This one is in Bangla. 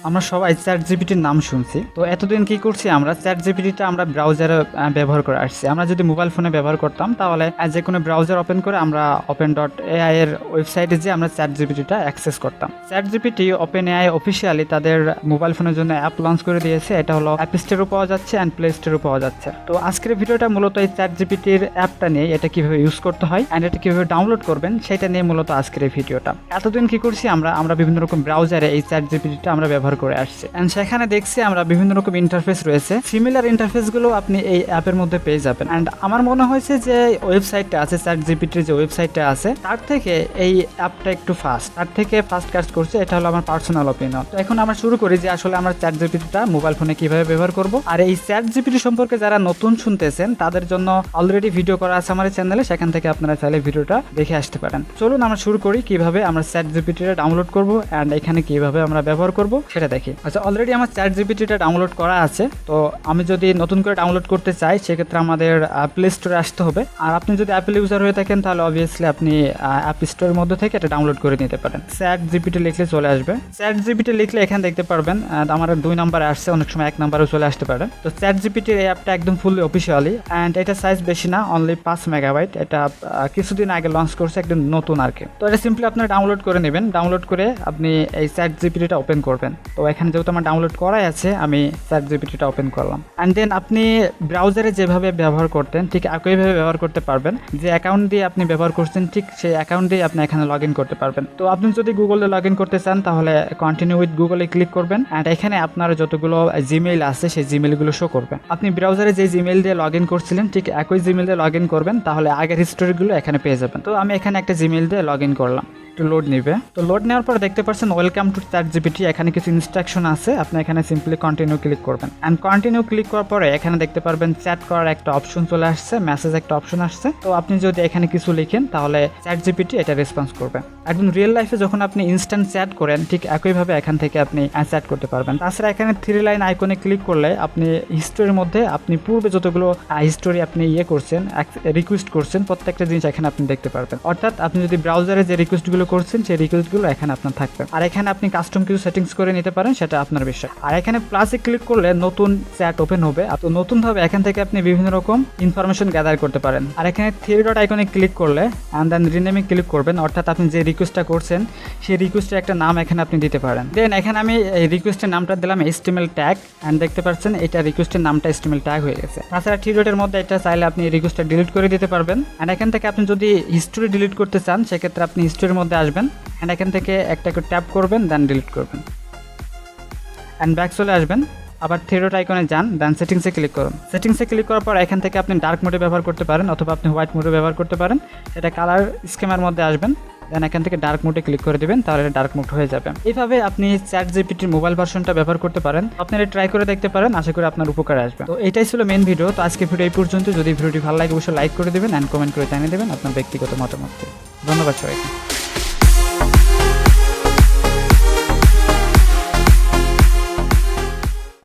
আমরা সবাই ChatGPTর নাম শুনছি। তো এতদিন কি করছি আমরা ChatGPTটা আমরা ব্রাউজারে ব্যবহার করে আসছি। আমরা যদি মোবাইল ফোনে ব্যবহার করতাম তাহলে যে কোনো ব্রাউজার ওপেন করে আমরা open.ai এর ওয়েবসাইটে যে আমরা ChatGPTটা অ্যাক্সেস করতাম। ChatGPT OpenAI অফিসিয়ালি তাদের মোবাইল ফোনের জন্য অ্যাপ লঞ্চ করে দিয়েছে। এটা হলো অ্যাপ স্টোরেও পাওয়া যাচ্ছে অ্যান্ড প্লে স্টোরেও পাওয়া যাচ্ছে। তো আজকের ভিডিওটা মূলত এই ChatGPTর অ্যাপটা নিয়ে, এটা কিভাবে ইউজ করতে হয় অ্যান্ড এটা কিভাবে ডাউনলোড করবেন সেটা নিয়ে মূলত আজকের এই ভিডিওটা। এতদিন কি করছি আমরা বিভিন্ন রকম ব্রাউজারে এই ChatGPTটা আমরা ব্যবহার করে আসছি এন্ড সেখানে দেখছি আমরা বিভিন্ন রকম ইন্টারফেস রয়েছে। সিমিলার ইন্টারফেসগুলো আপনি এই অ্যাপের মধ্যে পেয়ে যাবেন। এন্ড আমার মনে হয়েছে যে ওয়েবসাইটটা আছে ChatGPTর যে ওয়েবসাইটটা আছে তার থেকে এই অ্যাপটা একটু তার থেকে ফাস্ট কাজ করছে। এটা হলো আমার পার্সোনাল অপিনিয়ন। তো এখন আমরা শুরু করি যে আসলে আমরা ChatGPTটা মোবাইল ফোনে কিভাবে ব্যবহার করব। আর এই ChatGPT সম্পর্কে যারা নতুন শুনতেছেন তাদের জন্য অলরেডি ভিডিও করা আছে আমার চ্যানেলে, সেখান থেকে আপনারা চাইলে ভিডিওটা দেখে আসতে পারেন। চলুন আমরা শুরু করি কিভাবে আমরা ChatGPTটা ডাউনলোড করব এন্ড এখানে কিভাবে আমরা ব্যবহার করব সেটা দেখি। আচ্ছা, অলরেডি আমার ChatGPTটা ডাউনলোড করা আছে। তো আমি যদি নতুন করে ডাউনলোড করতে চাই সেক্ষেত্রে আমাদের প্লে স্টোরে আসতে হবে। আর আপনি যদি অ্যাপেল ইউজার হয়ে থাকেন তাহলে অবভিয়াসলি আপনি অ্যাপ স্টোরের মধ্যে থেকে এটা ডাউনলোড করে নিতে পারেন। ChatGPT লিখলে চলে আসবে। ChatGPT লিখলে এখানে দেখতে পারবেন আমার 2 নম্বরে আসছে, অনেক সময় 1 নম্বরেও চলে আসতে পারে। তো ChatGPT এই অ্যাপটা একদম ফুললি অফিসিয়ালি অ্যান্ড এটা সাইজ বেশি না, অনলি 5 মেগাবাইট। এটা কিছুদিন আগে লঞ্চ করছে, একদম নতুন আর কি। তো এটা সিম্পলি আপনারা ডাউনলোড করে নেবেন। ডাউনলোড করে আপনি এই ChatGPTটা ওপেন করবেন। তো এখানে যেহেতু আমার ডাউনলোড করাই আছে আমি ChatGPTটা ওপেন করলাম। অ্যান্ড দেন আপনি ব্রাউজারে যেভাবে ব্যবহার করতেন ঠিক একইভাবে ব্যবহার করতে পারবেন। যে অ্যাকাউন্ট দিয়ে আপনি ব্যবহার করছেন ঠিক সেই অ্যাকাউন্ট দিয়ে আপনি এখানে লগ ইন করতে পারবেন। তো আপনি যদি গুগলে লগ ইন করতে চান তাহলে কন্টিনিউ উইথ গুগলে ক্লিক করবেন অ্যান্ড এখানে আপনার যতগুলো জিমেইল আছে সেই জিমেইলগুলো শো করবে। আপনি ব্রাউজারে যে জিমেইল দিয়ে লগ ইন করছিলেন ঠিক একই জিমেইল দিয়ে লগ ইন করবেন, তাহলে আগের হিস্টোরিগুলো এখানে পেয়ে যাবেন। তো আমি এখানে একটা জিমেইল দিয়ে লগ ইন করলাম। একটু লোড নেবে। তো লোড নেওয়ার পর দেখতে পাচ্ছেন ওয়েলকাম টু ChatGPT। এখানে কিছু ইনস্ট্রাকশন আছে, আপনি এখানে সিম্পলি কন্টিনিউ ক্লিক করবেন অ্যান্ড কন্টিনিউ ক্লিক করার পরে এখানে দেখতে পারবেন চ্যাট করার একটা অপশন চলে আসছে, মেসেজ একটা অপশন আসছে। তো আপনি যদি এখানে কিছু লিখেন তাহলে ChatGPT এটা রেসপন্স করবে। একদম রিয়েল লাইফে যখন আপনি ইনস্ট্যান্ট চ্যাট করেন ঠিক একইভাবে এখান থেকে আপনি চ্যাট করতে পারবেন। তাছাড়া এখানে 3 লাইন আইকনে ক্লিক করলে আপনি হিস্টোরির মধ্যে আপনি পূর্বে যতগুলো হিস্টোরি আপনি করছেন, রিকোয়েস্ট করছেন, প্রত্যেকটা জিনিস এখানে আপনি দেখতে পারবেন। অর্থাৎ আপনি যদি ব্রাউজারে যে রিকোয়েস্টগুলো করছেন সেই রিকোয়েস্টগুলো এখানে আপনার থাকবে। আর এখানে আপনি কাস্টম কিছু সেটিংস করে নিতে পারেন, সেটা আপনার বিষয়। আর এখানে প্লাসে ক্লিক করলে নতুন চ্যাট ওপেন হবে। তো নতুনভাবে এখান থেকে আপনি বিভিন্ন রকম ইনফরমেশন গ্যাদার করতে পারেন। আর এখানে 3 ডট আইকনে ক্লিক করলে অ্যান্ড দেন রিনেমে ক্লিক করবেন। অর্থাৎ আপনি যে রিকোয়েস্টটা করছেন সেই রিকোয়েস্টের একটা নাম এখানে আপনি দিতে পারেন। দেন এখানে আমি এই রিকোয়েস্টের নামটা দিলাম HTML ট্যাগ অ্যান্ড দেখতে পাচ্ছেন এটা রিকোয়েস্টের নামটা HTML ট্যাগ হয়ে গেছে। তাছাড়া 3 ডটের মধ্যে এটা চাইলে আপনি রিকোয়েস্টটা ডিলিট করে দিতে পারবেন। অ্যান্ড এখান থেকে আপনি যদি হিস্টোরি ডিলিট করতে চান সেক্ষেত্রে আপনি হিস্টোরির মধ্যে আসবেন অ্যান্ড এখান থেকে একটা করে ট্যাপ করবেন, দেন ডিলিট করবেন অ্যান্ড ব্যাক চলে আসবেন। আবার 3 ডট আইকনে যান, দেন সেটিংসে ক্লিক করুন। সেটিংসে ক্লিক করার পর এখান থেকে আপনি ডার্ক মোডে ব্যবহার করতে পারেন অথবা আপনি হোয়াইট মোডে ব্যবহার করতে পারেন। এটা কালার স্কিমের মধ্যে আসবেন, দেন এখান থেকে ডার্ক মোডে ক্লিক করে দিবেন, তাহলে ডার্ক মোড হয়ে যাবে। এইভাবে আপনি ChatGPTর মোবাইল ভার্সনটা ব্যবহার করতে পারেন। আপনারা ট্রাই করে দেখতে পারেন, আশা করি আপনার উপকারে আসবে। তো এটাই ছিল মেন ভিডিও। তো আজকে ভিডিও এই পর্যন্ত। যদি ভিডিওটি ভালো লাগে অবশ্যই লাইক করে দেবেন অ্যান্ড কমেন্ট করে জানিয়ে দেবেন আপনার ব্যক্তিগত মতামত। ধন্যবাদ সবাইকে।